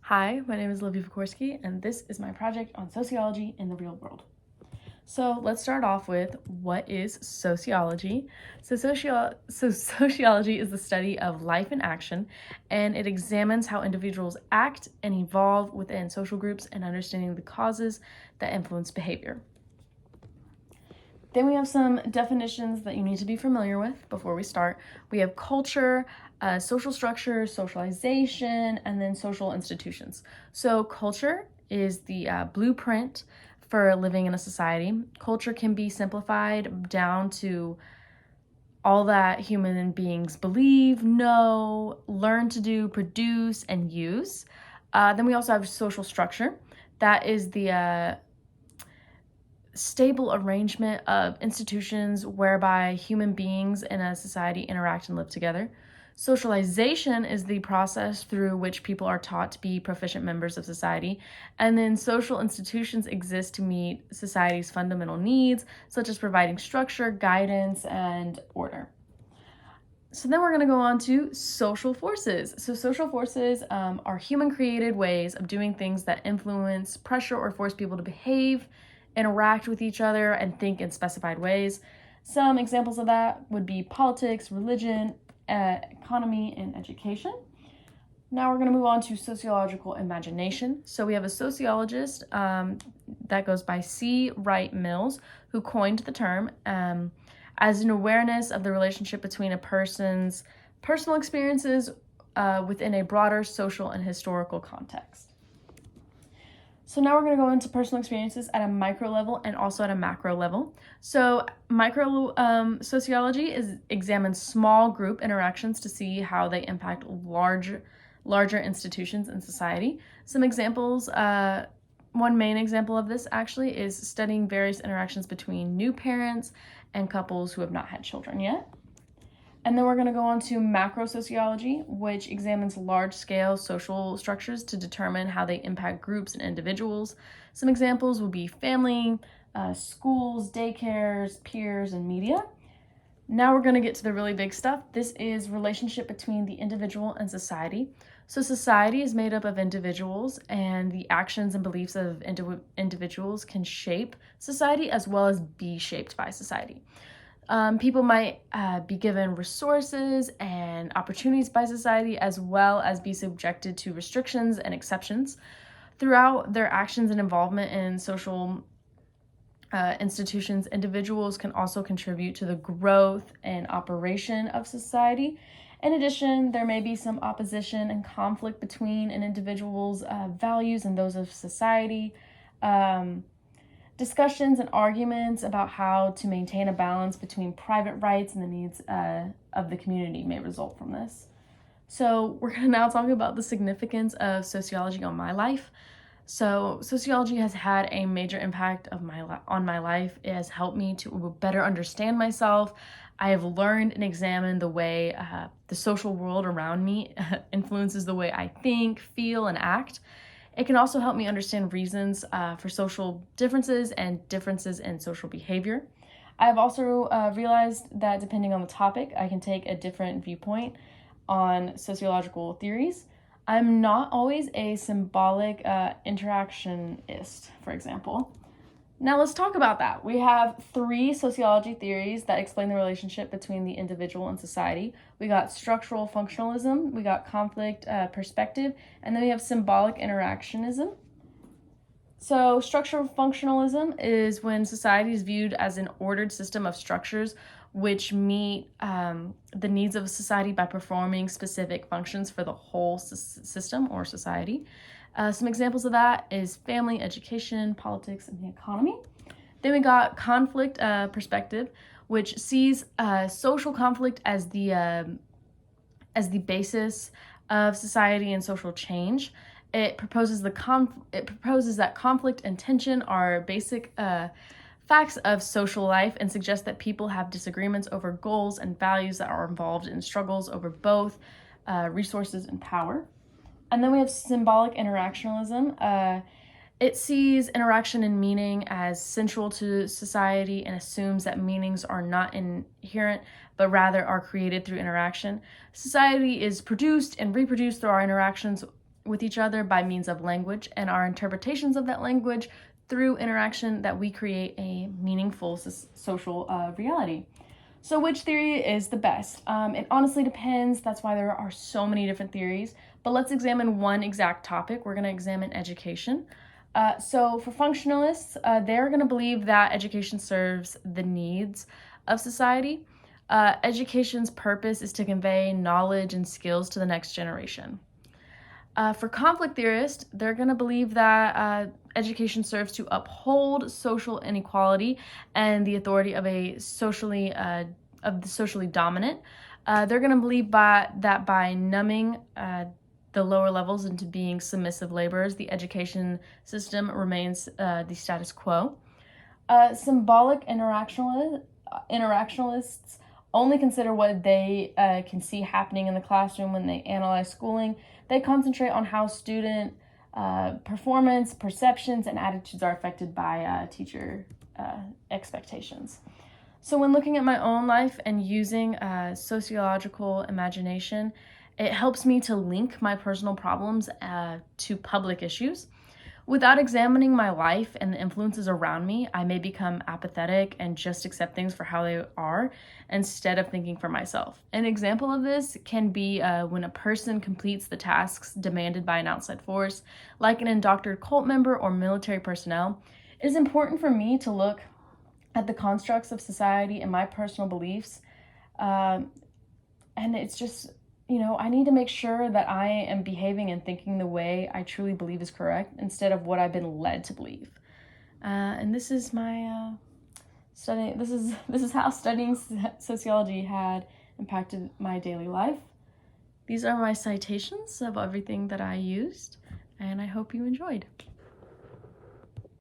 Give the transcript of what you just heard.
Hi, my name is Livy Vokorsky, and this is my project on sociology in the real world. So let's start off with what is sociology? Sociology is the study of life in action, and it examines how individuals act and evolve within social groups and understanding the causes that influence behavior. Then we have some definitions that you need to be familiar with before we start. We have culture, social structure, socialization, and then social institutions. So culture is the blueprint for living in a society. Culture can be simplified down to all that human beings believe, know, learn to do, produce, and use. Then we also have social structure. That is the stable arrangement of institutions whereby human beings in a society interact and live together. Socialization is the process through which people are taught to be proficient members of society. And then social institutions exist to meet society's fundamental needs, such as providing structure, guidance, and order. So then we're going to go on to social forces. So social forces are human-created ways of doing things that influence, pressure, or force people to behave, interact with each other, and think in specified ways. Some examples of that would be politics, religion, economy, and education. Now we're going to move on to sociological imagination. So we have a sociologist that goes by C. Wright Mills, who coined the term as an awareness of the relationship between a person's personal experiences within a broader social and historical context. So now we're going to go into personal experiences at a micro level and also at a macro level. So micro sociology examines small group interactions to see how they impact larger institutions in society. Some examples, one main example of this actually is studying various interactions between new parents and couples who have not had children yet. And then we're going to go on to macro sociology, which examines large-scale social structures to determine how they impact groups and individuals. Some examples will be family, schools, daycares, peers, and media. Now we're going to get to the really big stuff. This is relationship between the individual and society. So society is made up of individuals, and the actions and beliefs of individuals can shape society as well as be shaped by society. People might be given resources and opportunities by society as well as be subjected to restrictions and exceptions. Throughout their actions and involvement in social institutions, individuals can also contribute to the growth and operation of society. In addition, there may be some opposition and conflict between an individual's values and those of society. Discussions and arguments about how to maintain a balance between private rights and the needs of the community may result from this. So we're going to now talk about the significance of sociology on my life. So sociology has had a major impact on my life. It has helped me to better understand myself. I have learned and examined the way the social world around me influences the way I think, feel, and act. It can also help me understand reasons for social differences and differences in social behavior. I have also realized that depending on the topic, I can take a different viewpoint on sociological theories. I'm not always a symbolic interactionist, for example. Now let's talk about that. We have 3 sociology theories that explain the relationship between the individual and society. We got structural functionalism, we got conflict perspective, and then we have symbolic interactionism. So structural functionalism is when society is viewed as an ordered system of structures which meet the needs of a society by performing specific functions for the whole system or society. Some examples of that is family, education, politics, and the economy. Then we got conflict perspective, which sees social conflict as the basis of society and social change. It proposes that conflict and tension are basic facts of social life and suggests that people have disagreements over goals and values that are involved in struggles over both resources and power. And then we have symbolic interactionalism. It sees interaction and meaning as central to society and assumes that meanings are not inherent, but rather are created through interaction. Society is produced and reproduced through our interactions with each other by means of language and our interpretations of that language through interaction that we create a meaningful social reality. So which theory is the best? It honestly depends. That's why there are so many different theories. But let's examine one exact topic. We're going to examine education. So for functionalists, they're going to believe that education serves the needs of society. Education's purpose is to convey knowledge and skills to the next generation. For conflict theorists, they're going to believe that education serves to uphold social inequality and the authority of the socially dominant. They're going to believe that by numbing the lower levels into being submissive laborers, the education system remains the status quo. Symbolic interactionalists only consider what they can see happening in the classroom when they analyze schooling. They concentrate on how student performance, perceptions, and attitudes are affected by teacher expectations. So when looking at my own life and using sociological imagination, it helps me to link my personal problems to public issues. Without examining my life and the influences around me, I may become apathetic and just accept things for how they are instead of thinking for myself. An example of this can be when a person completes the tasks demanded by an outside force, like an indoctrinated cult member or military personnel. It is important for me to look at the constructs of society and my personal beliefs. And it's just, I need to make sure that I am behaving and thinking the way I truly believe is correct instead of what I've been led to believe. And this is my study. This is how studying sociology had impacted my daily life. These are my citations of everything that I used, and I hope you enjoyed.